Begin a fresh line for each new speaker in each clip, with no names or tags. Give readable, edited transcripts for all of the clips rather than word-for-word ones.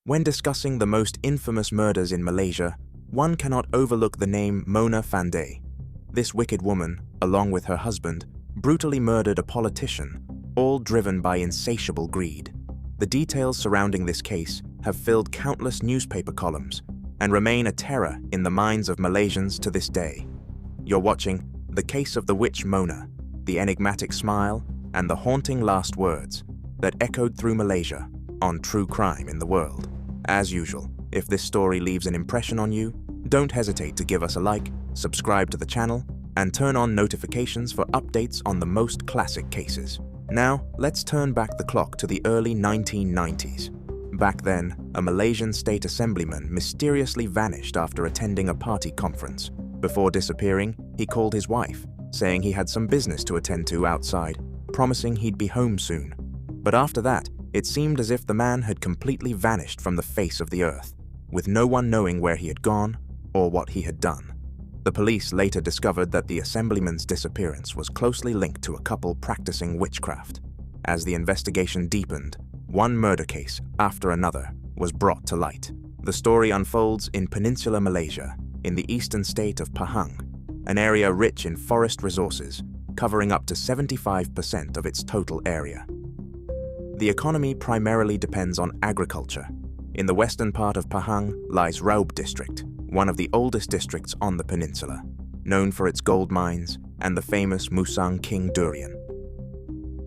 When discussing the most infamous murders in Malaysia, one cannot overlook the name Mona Fandey. This wicked woman, along with her husband, brutally murdered a politician, all driven by insatiable greed. The details surrounding this case have filled countless newspaper columns and remain a terror in the minds of Malaysians to this day. You're watching The Case of the Witch Mona, the enigmatic smile and the haunting last words that echoed through Malaysia on True Crime in the World. As usual, if this story leaves an impression on you, don't hesitate to give us a like, subscribe to the channel, and turn on notifications for updates on the most classic cases. Now, let's turn back the clock to the early 1990s. Back then, a Malaysian state assemblyman mysteriously vanished after attending a party conference. Before disappearing, he called his wife, saying he had some business to attend to outside, promising he'd be home soon. But after that, it seemed as if the man had completely vanished from the face of the earth, with no one knowing where he had gone or what he had done. The police later discovered that the assemblyman's disappearance was closely linked to a couple practicing witchcraft. As the investigation deepened, one murder case after another was brought to light. The story unfolds in Peninsular Malaysia, in the eastern state of Pahang, an area rich in forest resources, covering up to 75% of its total area. The economy primarily depends on agriculture. In the western part of Pahang lies Raub district, one of the oldest districts on the peninsula, known for its gold mines and the famous Musang King durian.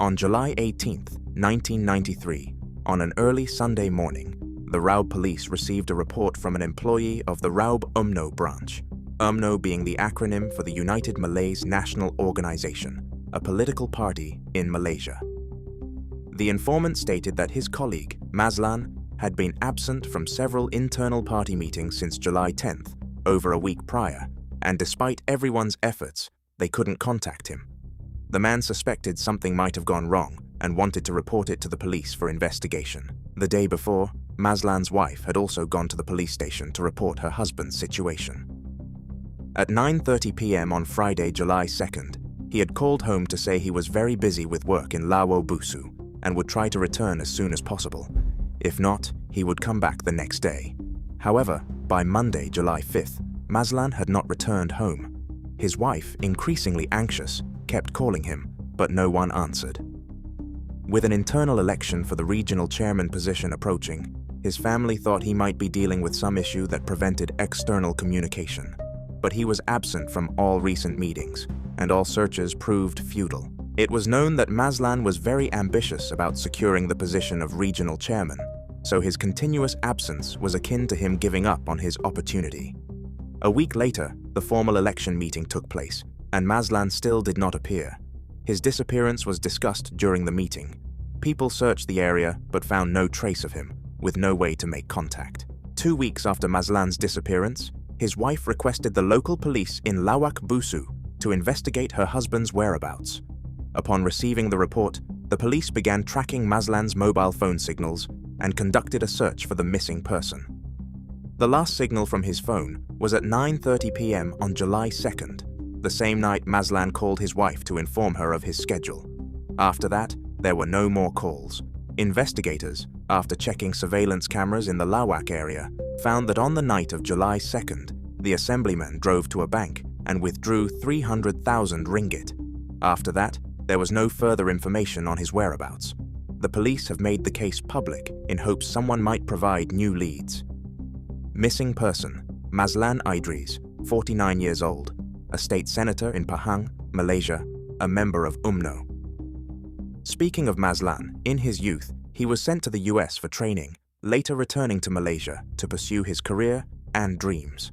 On July 18, 1993, on an early Sunday morning, the Raub police received a report from an employee of the Raub UMNO branch, UMNO being the acronym for the United Malays National Organization, a political party in Malaysia. The informant stated that his colleague, Mazlan, had been absent from several internal party meetings since July 10th, over a week prior, and despite everyone's efforts, they couldn't contact him. The man suspected something might have gone wrong and wanted to report it to the police for investigation. The day before, Mazlan's wife had also gone to the police station to report her husband's situation. At 9:30 p.m. on Friday, July 2nd, he had called home to say he was very busy with work in Lawo Busu and would try to return as soon as possible. If not, he would come back the next day. However, by Monday, July 5th, Mazlan had not returned home. His wife, increasingly anxious, kept calling him, but no one answered. With an internal election for the regional chairman position approaching, his family thought he might be dealing with some issue that prevented external communication. But he was absent from all recent meetings, and all searches proved futile. It was known that Mazlan was very ambitious about securing the position of regional chairman, so his continuous absence was akin to him giving up on his opportunity. A week later, the formal election meeting took place, and Mazlan still did not appear. His disappearance was discussed during the meeting. People searched the area but found no trace of him, with no way to make contact. 2 weeks after Mazlan's disappearance, his wife requested the local police in Lawak Busu to investigate her husband's whereabouts. Upon receiving the report, the police began tracking Mazlan's mobile phone signals and conducted a search for the missing person. The last signal from his phone was at 9:30 p.m. on July 2nd, the same night Mazlan called his wife to inform her of his schedule. After that, there were no more calls. Investigators, after checking surveillance cameras in the Lawak area, found that on the night of July 2nd, the assemblyman drove to a bank and withdrew 300,000 ringgit. After that, there was no further information on his whereabouts. The police have made the case public in hopes someone might provide new leads. Missing person, Mazlan Idris, 49 years old, a state senator in Pahang, Malaysia, a member of UMNO. Speaking of Mazlan, in his youth, he was sent to the US for training, later returning to Malaysia to pursue his career and dreams.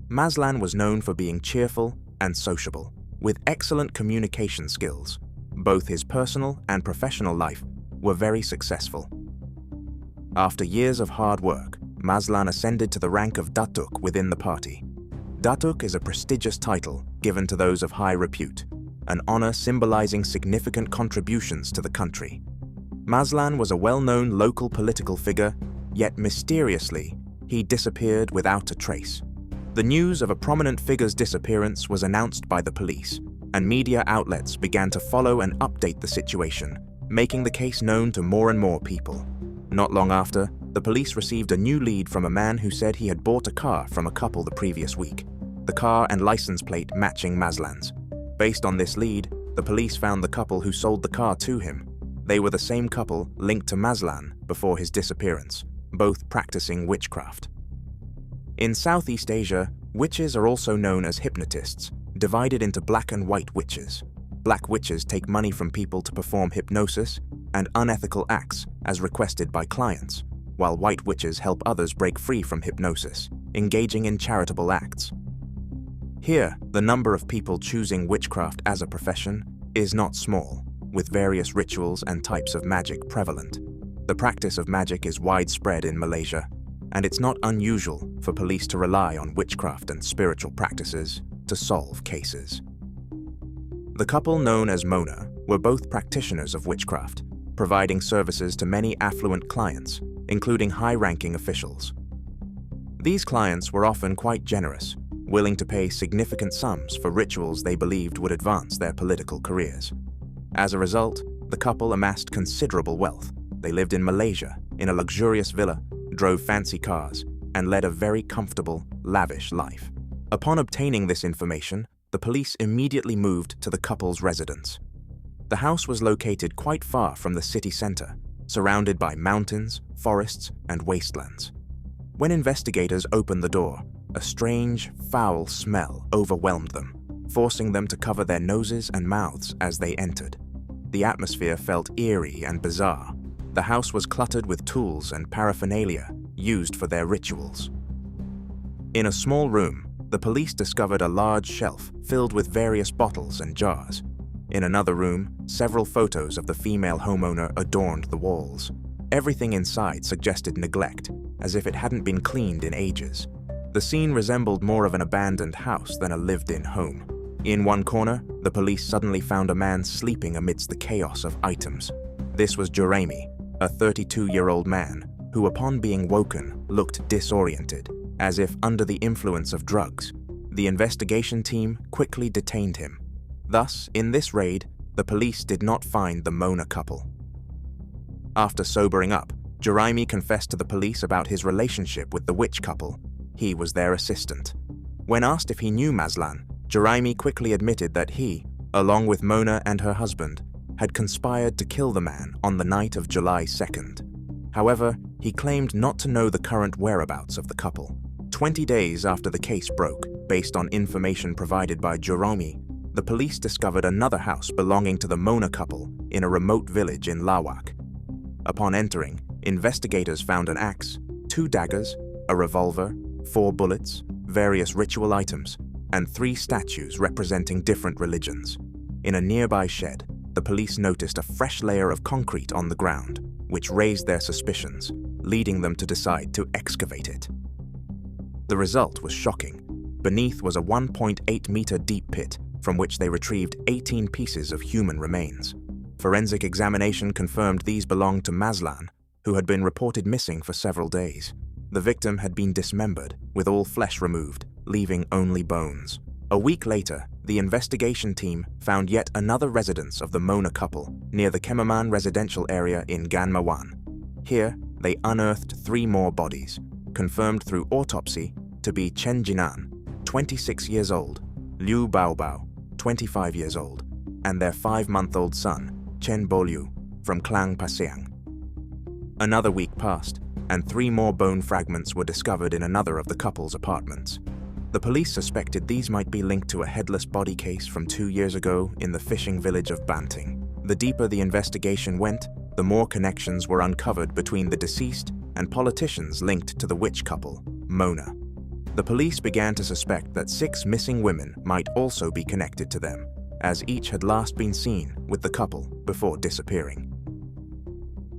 Mazlan was known for being cheerful and sociable, with excellent communication skills. Both his personal and professional life were very successful. After years of hard work, Mazlan ascended to the rank of Datuk within the party. Datuk is a prestigious title given to those of high repute, an honor symbolizing significant contributions to the country. Mazlan was a well-known local political figure, yet mysteriously, he disappeared without a trace. The news of a prominent figure's disappearance was announced by the police, and media outlets began to follow and update the situation, making the case known to more and more people. Not long after, the police received a new lead from a man who said he had bought a car from a couple the previous week, the car and license plate matching Maslan's. Based on this lead, the police found the couple who sold the car to him. They were the same couple linked to Maslan before his disappearance, both practicing witchcraft. In Southeast Asia, witches are also known as hypnotists, divided into black and white witches. Black witches take money from people to perform hypnosis and unethical acts as requested by clients, while white witches help others break free from hypnosis, engaging in charitable acts. Here, the number of people choosing witchcraft as a profession is not small, with various rituals and types of magic prevalent. The practice of magic is widespread in Malaysia, and it's not unusual for police to rely on witchcraft and spiritual practices to solve cases. The couple known as Mona were both practitioners of witchcraft, providing services to many affluent clients, including high-ranking officials. These clients were often quite generous, willing to pay significant sums for rituals they believed would advance their political careers. As a result, the couple amassed considerable wealth. They lived in Malaysia, in a luxurious villa, drove fancy cars, and led a very comfortable, lavish life. Upon obtaining this information, the police immediately moved to the couple's residence. The house was located quite far from the city center, surrounded by mountains, forests, and wastelands. When investigators opened the door, a strange, foul smell overwhelmed them, forcing them to cover their noses and mouths as they entered. The atmosphere felt eerie and bizarre. The house was cluttered with tools and paraphernalia used for their rituals. In a small room, the police discovered a large shelf filled with various bottles and jars. In another room, several photos of the female homeowner adorned the walls. Everything inside suggested neglect, as if it hadn't been cleaned in ages. The scene resembled more of an abandoned house than a lived-in home. In one corner, the police suddenly found a man sleeping amidst the chaos of items. This was Jeremy, a 32-year-old man, who upon being woken looked disoriented, as if under the influence of drugs. The investigation team quickly detained him. Thus, in this raid, the police did not find the Mona couple. After sobering up, Jeremy confessed to the police about his relationship with the witch couple. He was their assistant. When asked if he knew Maslan, Jeremy quickly admitted that he, along with Mona and her husband, had conspired to kill the man on the night of July 2nd. However, he claimed not to know the current whereabouts of the couple. 20 days after the case broke, based on information provided by Jeremy, the police discovered another house belonging to the Mona couple in a remote village in Lawak. Upon entering, investigators found an axe, 2 daggers, a revolver, 4 bullets, various ritual items, and 3 statues representing different religions. In a nearby shed, the police noticed a fresh layer of concrete on the ground, which raised their suspicions, leading them to decide to excavate it. The result was shocking. Beneath was a 1.8-meter deep pit from which they retrieved 18 pieces of human remains. Forensic examination confirmed these belonged to Maslan, who had been reported missing for several days. The victim had been dismembered, with all flesh removed, leaving only bones. A week later, the investigation team found yet another residence of the Mona couple near the Kemaman residential area in Ganmawan. Here, they unearthed 3 more bodies, confirmed through autopsy to be Chen Jinan, 26 years old, Liu Baobao, 25 years old, and their 5-month-old son, Chen Boliu, from Klang Pasiang. Another week passed, and 3 more bone fragments were discovered in another of the couple's apartments. The police suspected these might be linked to a headless body case from 2 years ago in the fishing village of Banting. The deeper the investigation went, the more connections were uncovered between the deceased and politicians linked to the witch couple, Mona. The police began to suspect that 6 missing women might also be connected to them, as each had last been seen with the couple before disappearing.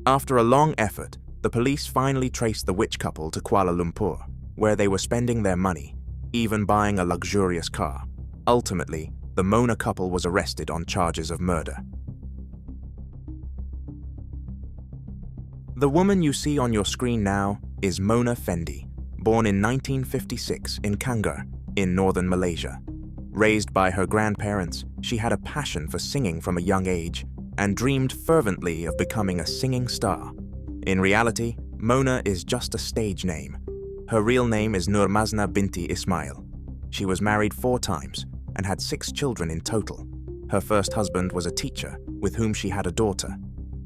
After a long effort, the police finally traced the witch couple to Kuala Lumpur, where they were spending their money, even buying a luxurious car. Ultimately, the Mona couple was arrested on charges of murder. The woman you see on your screen now is Mona Fandey, born in 1956 in Kangar, in northern Malaysia. Raised by her grandparents, she had a passion for singing from a young age and dreamed fervently of becoming a singing star. In reality, Mona is just a stage name. Her real name is Nurmazna binti Ismail. She was married 4 times and had 6 children in total. Her first husband was a teacher with whom she had a daughter.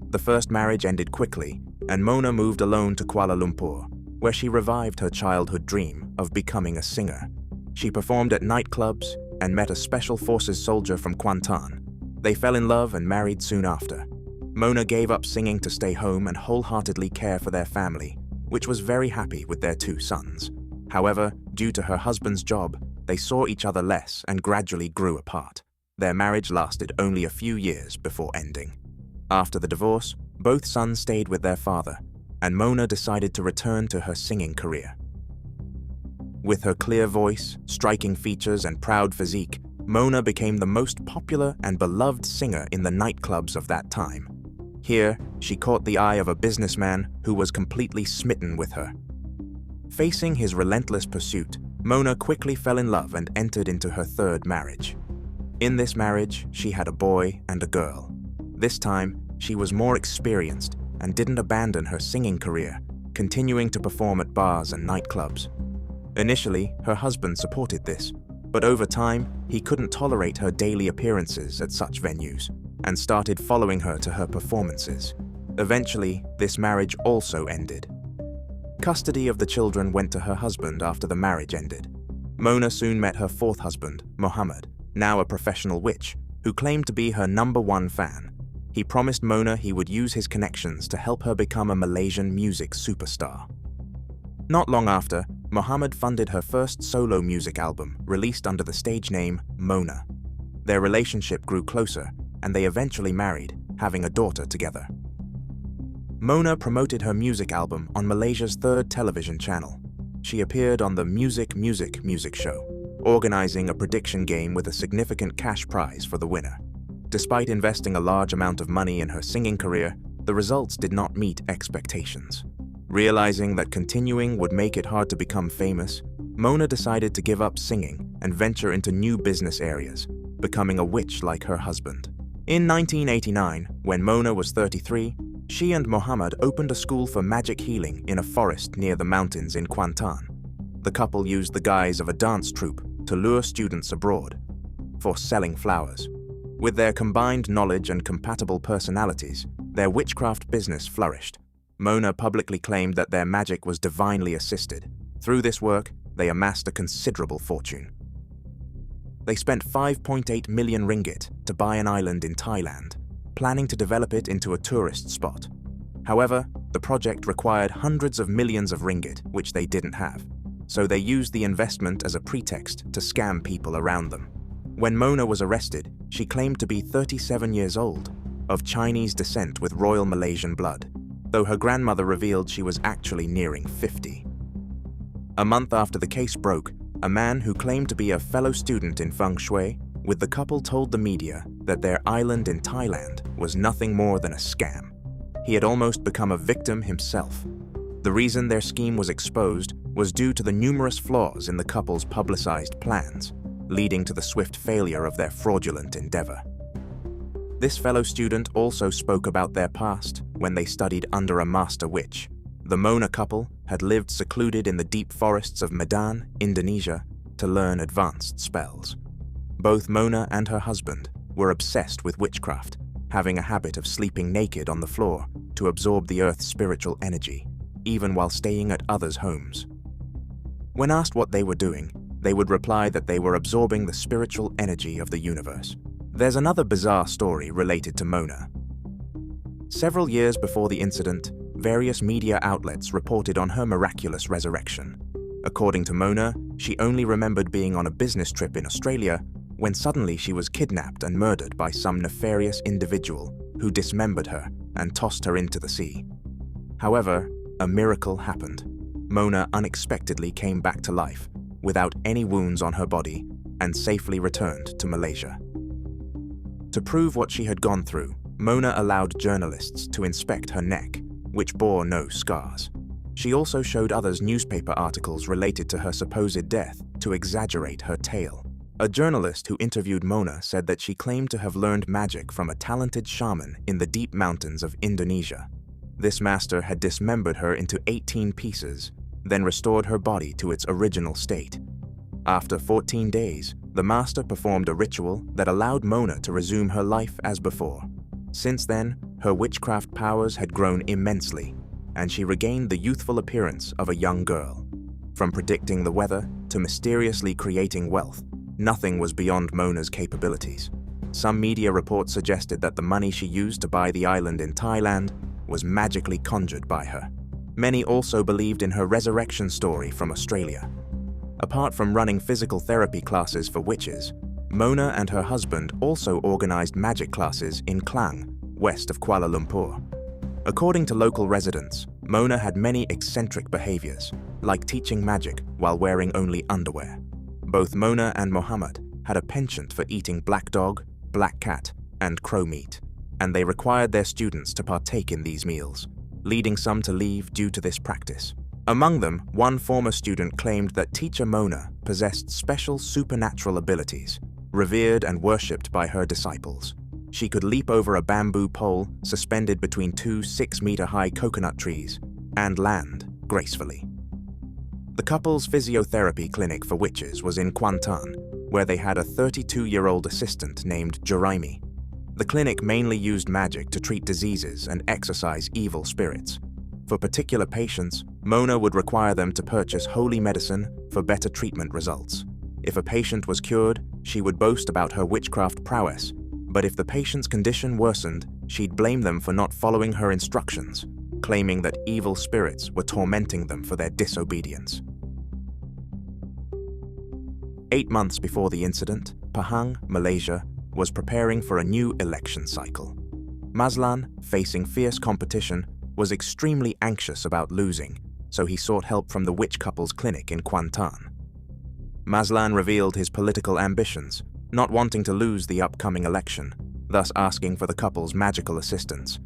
The first marriage ended quickly, and Mona moved alone to Kuala Lumpur, where she revived her childhood dream of becoming a singer. She performed at nightclubs and met a Special Forces soldier from Kuantan. They fell in love and married soon after. Mona gave up singing to stay home and wholeheartedly care for their family, which was very happy with their 2 sons. However, due to her husband's job, they saw each other less and gradually grew apart. Their marriage lasted only a few years before ending. After the divorce, both sons stayed with their father, and Mona decided to return to her singing career. With her clear voice, striking features, and proud physique, Mona became the most popular and beloved singer in the nightclubs of that time. Here, she caught the eye of a businessman who was completely smitten with her. Facing his relentless pursuit, Mona quickly fell in love and entered into her 3rd marriage. In this marriage, she had a boy and a girl. This time, she was more experienced and didn't abandon her singing career, continuing to perform at bars and nightclubs. Initially, her husband supported this, but over time, he couldn't tolerate her daily appearances at such venues and started following her to her performances. Eventually, this marriage also ended. Custody of the children went to her husband after the marriage ended. Mona soon met her 4th husband, Mohammed, now a professional witch, who claimed to be her #1 fan. He promised Mona he would use his connections to help her become a Malaysian music superstar. Not long after, Mohammed funded her first solo music album, released under the stage name Mona. Their relationship grew closer, and they eventually married, having a daughter together. Mona promoted her music album on Malaysia's 3rd television channel. She appeared on the Music show, organizing a prediction game with a significant cash prize for the winner. Despite investing a large amount of money in her singing career, the results did not meet expectations. Realizing that continuing would make it hard to become famous, Mona decided to give up singing and venture into new business areas, becoming a witch like her husband. In 1989, when Mona was 33, she and Mohammed opened a school for magic healing in a forest near the mountains in Kuantan. The couple used the guise of a dance troupe to lure students abroad for selling flowers. With their combined knowledge and compatible personalities, their witchcraft business flourished. Mona publicly claimed that their magic was divinely assisted. Through this work, they amassed a considerable fortune. They spent 5.8 million ringgit to buy an island in Thailand, planning to develop it into a tourist spot. However, the project required hundreds of millions of ringgit, which they didn't have, so they used the investment as a pretext to scam people around them. When Mona was arrested, she claimed to be 37 years old, of Chinese descent with royal Malaysian blood, though her grandmother revealed she was actually nearing 50. A month after the case broke, a man who claimed to be a fellow student in feng shui with the couple told the media that their island in Thailand was nothing more than a scam. He had almost become a victim himself. The reason their scheme was exposed was due to the numerous flaws in the couple's publicized plans, leading to the swift failure of their fraudulent endeavor. This fellow student also spoke about their past when they studied under a master witch. The Mona couple had lived secluded in the deep forests of Medan, Indonesia, to learn advanced spells. Both Mona and her husband were obsessed with witchcraft, having a habit of sleeping naked on the floor to absorb the earth's spiritual energy, even while staying at others' homes. When asked what they were doing, they would reply that they were absorbing the spiritual energy of the universe. There's another bizarre story related to Mona. Several years before the incident, various media outlets reported on her miraculous resurrection. According to Mona, she only remembered being on a business trip in Australia when suddenly she was kidnapped and murdered by some nefarious individual who dismembered her and tossed her into the sea. However, a miracle happened. Mona unexpectedly came back to life, without any wounds on her body, and safely returned to Malaysia. To prove what she had gone through, Mona allowed journalists to inspect her neck, which bore no scars. She also showed others newspaper articles related to her supposed death to exaggerate her tale. A journalist who interviewed Mona said that she claimed to have learned magic from a talented shaman in the deep mountains of Indonesia. This master had dismembered her into 18 pieces, then restored her body to its original state. After 14 days, the master performed a ritual that allowed Mona to resume her life as before. Since then, her witchcraft powers had grown immensely, and she regained the youthful appearance of a young girl. From predicting the weather to mysteriously creating wealth, nothing was beyond Mona's capabilities. Some media reports suggested that the money she used to buy the island in Thailand was magically conjured by her. Many also believed in her resurrection story from Australia. Apart from running physical therapy classes for witches, Mona and her husband also organized magic classes in Klang, west of Kuala Lumpur. According to local residents, Mona had many eccentric behaviors, like teaching magic while wearing only underwear. Both Mona and Mohammed had a penchant for eating black dog, black cat, and crow meat, and they required their students to partake in these meals, leading some to leave due to this practice. Among them, one former student claimed that teacher Mona possessed special supernatural abilities, revered and worshipped by her disciples. She could leap over a bamboo pole suspended between two 6-meter-high coconut trees and land gracefully. The couple's physiotherapy clinic for witches was in Kuantan, where they had a 32-year-old assistant named Juraimi. The clinic mainly used magic to treat diseases and exorcise evil spirits. For particular patients, Mona would require them to purchase holy medicine for better treatment results. If a patient was cured, she would boast about her witchcraft prowess, but if the patient's condition worsened, she'd blame them for not following her instructions, claiming that evil spirits were tormenting them for their disobedience. 8 months before the incident, Pahang, Malaysia, was preparing for a new election cycle. Mazlan, facing fierce competition, was extremely anxious about losing, so he sought help from the witch couple's clinic in Kuantan. Mazlan revealed his political ambitions, not wanting to lose the upcoming election, thus asking for the couple's magical assistance.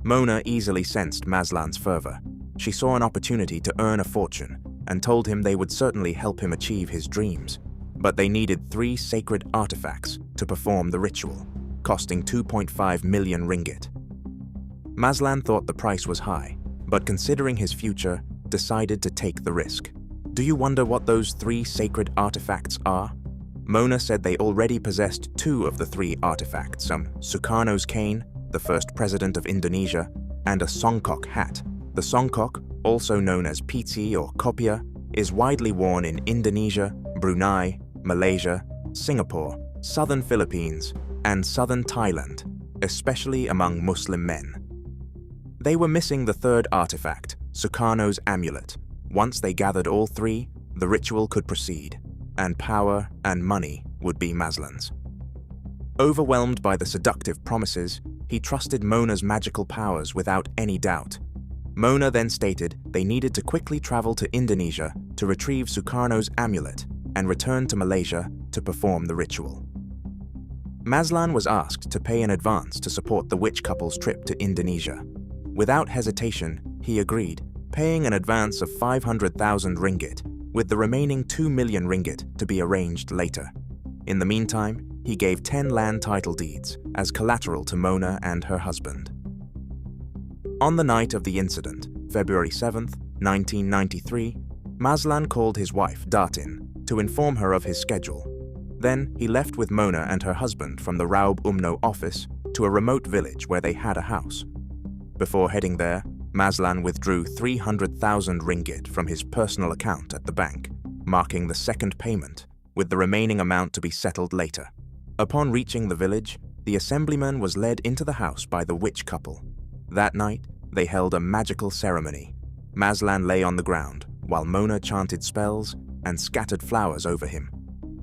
Mona easily sensed Mazlan's fervor. She saw an opportunity to earn a fortune and told him they would certainly help him achieve his dreams, but they needed 3 sacred artifacts to perform the ritual, costing 2.5 million ringgit. Mazlan thought the price was high, but considering his future, decided to take the risk. Do you wonder what those 3 sacred artifacts are? Mona said they already possessed 2 of the 3 artifacts, Sukarno's cane, the first president of Indonesia, and a songkok hat. The songkok, also known as piti or kopiah, is widely worn in Indonesia, Brunei, Malaysia, Singapore, southern Philippines, and southern Thailand, especially among Muslim men. They were missing the 3rd artifact, Sukarno's amulet. Once they gathered all 3, the ritual could proceed, and power and money would be Mazlan's. Overwhelmed by the seductive promises, he trusted Mona's magical powers without any doubt. Mona then stated they needed to quickly travel to Indonesia to retrieve Sukarno's amulet and return to Malaysia to perform the ritual. Mazlan was asked to pay in advance to support the witch couple's trip to Indonesia. Without hesitation, he agreed, paying an advance of 500,000 ringgit, with the remaining 2 million ringgit to be arranged later. In the meantime, he gave 10 land title deeds as collateral to Mona and her husband. On the night of the incident, February 7, 1993, Mazlan called his wife, Datin, to inform her of his schedule. Then he left with Mona and her husband from the Raub Umno office to a remote village where they had a house. Before heading there, Mazlan withdrew 300,000 ringgit from his personal account at the bank, marking the 2nd payment, with the remaining amount to be settled later. Upon reaching the village, the assemblyman was led into the house by the witch couple. That night, they held a magical ceremony. Mazlan lay on the ground, while Mona chanted spells and scattered flowers over him.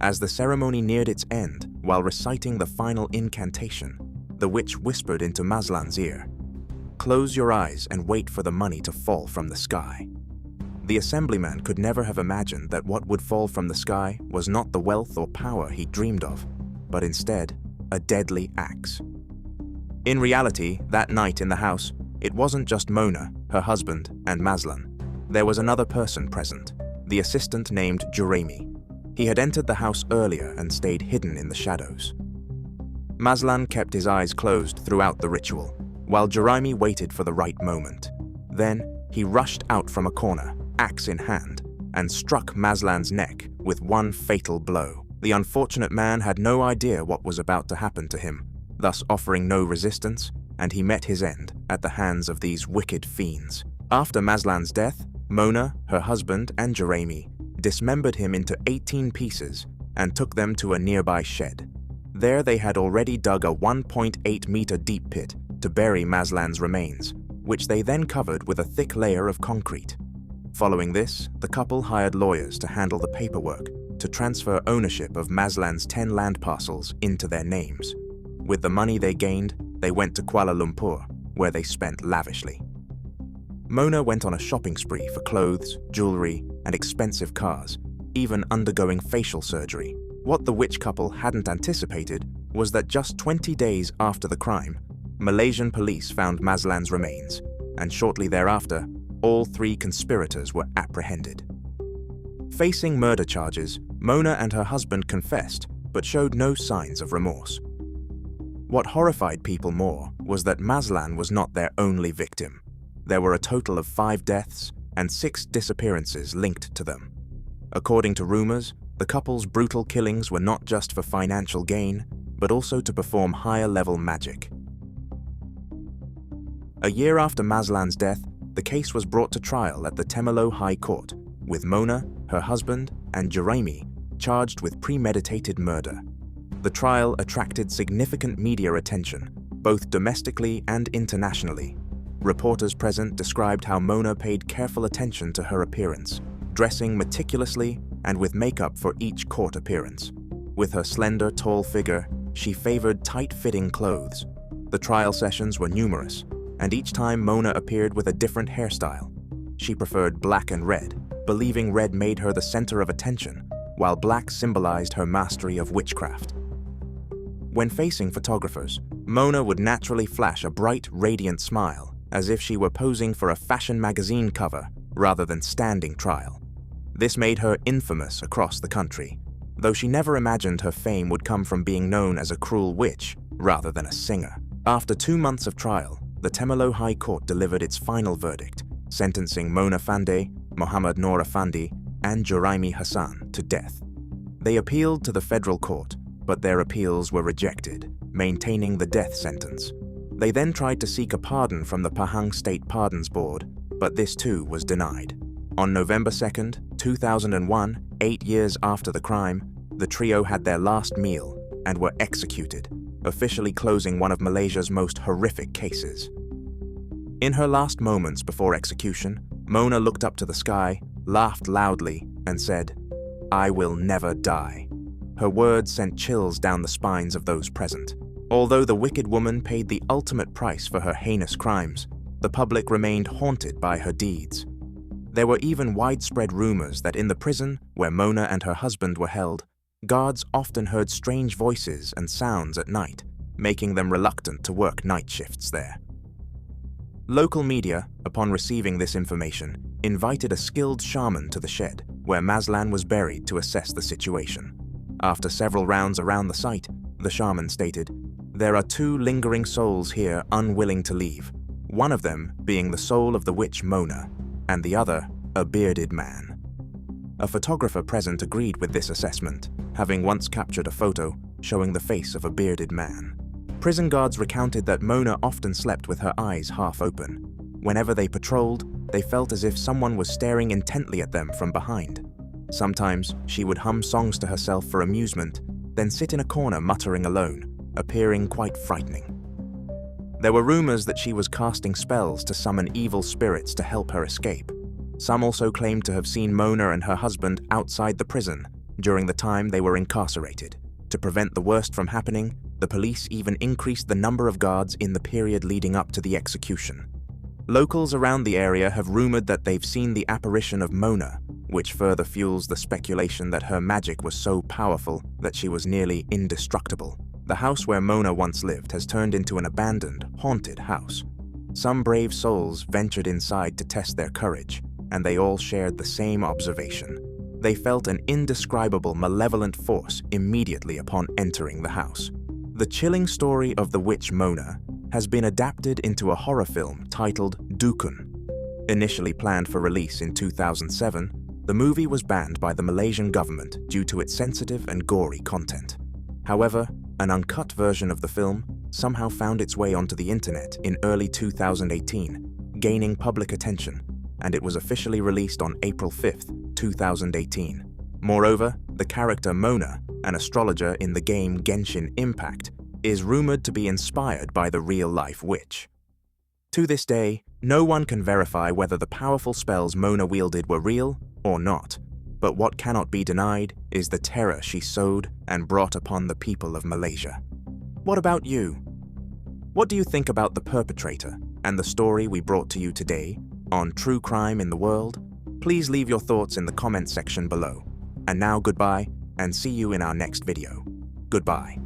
As the ceremony neared its end, while reciting the final incantation, the witch whispered into Mazlan's ear, "Close your eyes and wait for the money to fall from the sky." The assemblyman could never have imagined that what would fall from the sky was not the wealth or power he dreamed of, but instead, a deadly axe. In reality, that night in the house, it wasn't just Mona, her husband, and Mazlan. There was another person present, the assistant named Juraimi. He had entered the house earlier and stayed hidden in the shadows. Mazlan kept his eyes closed throughout the ritual, while Juraimi waited for the right moment. Then, he rushed out from a corner, axe in hand, and struck Maslan's neck with one fatal blow. The unfortunate man had no idea what was about to happen to him, thus offering no resistance, and he met his end at the hands of these wicked fiends. After Maslan's death, Mona, her husband, and Jeremy dismembered him into 18 pieces and took them to a nearby shed. There they had already dug a 1.8-meter deep pit to bury Maslan's remains, which they then covered with a thick layer of concrete. Following this, the couple hired lawyers to handle the paperwork to transfer ownership of Maslan's 10 land parcels into their names. With the money they gained, they went to Kuala Lumpur, where they spent lavishly. Mona went on a shopping spree for clothes, jewelry, and expensive cars, even undergoing facial surgery. What the witch couple hadn't anticipated was that just 20 days after the crime, Malaysian police found Maslan's remains, and shortly thereafter, all 3 conspirators were apprehended. Facing murder charges, Mona and her husband confessed, but showed no signs of remorse. What horrified people more was that Maslan was not their only victim. There were a total of 5 deaths and 6 disappearances linked to them. According to rumors, the couple's brutal killings were not just for financial gain, but also to perform higher-level magic. A year after Maslan's death, the case was brought to trial at the Temelo High Court, with Mona, her husband, and Jeremy charged with premeditated murder. The trial attracted significant media attention, both domestically and internationally. Reporters present described how Mona paid careful attention to her appearance, dressing meticulously and with makeup for each court appearance. With her slender, tall figure, she favored tight-fitting clothes. The trial sessions were numerous, and each time Mona appeared with a different hairstyle. She preferred black and red, believing red made her the center of attention, while black symbolized her mastery of witchcraft. When facing photographers, Mona would naturally flash a bright, radiant smile, as if she were posing for a fashion magazine cover rather than standing trial. This made her infamous across the country, though she never imagined her fame would come from being known as a cruel witch rather than a singer. After 2 months of trial, the Temelo High Court delivered its final verdict, sentencing Mona Fandey, Mohammed Mona Fandey, and Jeremy Hassan to death. They appealed to the federal court, but their appeals were rejected, maintaining the death sentence. They then tried to seek a pardon from the Pahang State Pardons Board, but this too was denied. On November 2, 2001, 8 years after the crime, the trio had their last meal and were executed, officially closing one of Malaysia's most horrific cases. In her last moments before execution, Mona looked up to the sky, laughed loudly, and said, "I will never die." Her words sent chills down the spines of those present. Although the wicked woman paid the ultimate price for her heinous crimes, the public remained haunted by her deeds. There were even widespread rumors that in the prison where Mona and her husband were held, guards often heard strange voices and sounds at night, making them reluctant to work night shifts there. Local media, upon receiving this information, invited a skilled shaman to the shed, where Maslan was buried to assess the situation. After several rounds around the site, the shaman stated, "There are 2 lingering souls here unwilling to leave, one of them being the soul of the witch Mona, and the other a bearded man." A photographer present agreed with this assessment, having once captured a photo showing the face of a bearded man. Prison guards recounted that Mona often slept with her eyes half open. Whenever they patrolled, they felt as if someone was staring intently at them from behind. Sometimes she would hum songs to herself for amusement, then sit in a corner muttering alone, appearing quite frightening. There were rumors that she was casting spells to summon evil spirits to help her escape. Some also claimed to have seen Mona and her husband outside the prison during the time they were incarcerated. To prevent the worst from happening, the police even increased the number of guards in the period leading up to the execution. Locals around the area have rumored that they've seen the apparition of Mona, which further fuels the speculation that her magic was so powerful that she was nearly indestructible. The house where Mona once lived has turned into an abandoned, haunted house. Some brave souls ventured inside to test their courage, and they all shared the same observation. They felt an indescribable malevolent force immediately upon entering the house. The chilling story of the witch Mona has been adapted into a horror film titled Dukun. Initially planned for release in 2007, the movie was banned by the Malaysian government due to its sensitive and gory content. However, an uncut version of the film somehow found its way onto the internet in early 2018, gaining public attention, and it was officially released on April 5, 2018. Moreover, the character Mona, an astrologer in the game Genshin Impact, is rumored to be inspired by the real-life witch. To this day, no one can verify whether the powerful spells Mona wielded were real or not, but what cannot be denied is the terror she sowed and brought upon the people of Malaysia. What about you? What do you think about the perpetrator and the story we brought to you today on True Crime in the World? Please leave your thoughts in the comment section below. And now goodbye, and see you in our next video. Goodbye.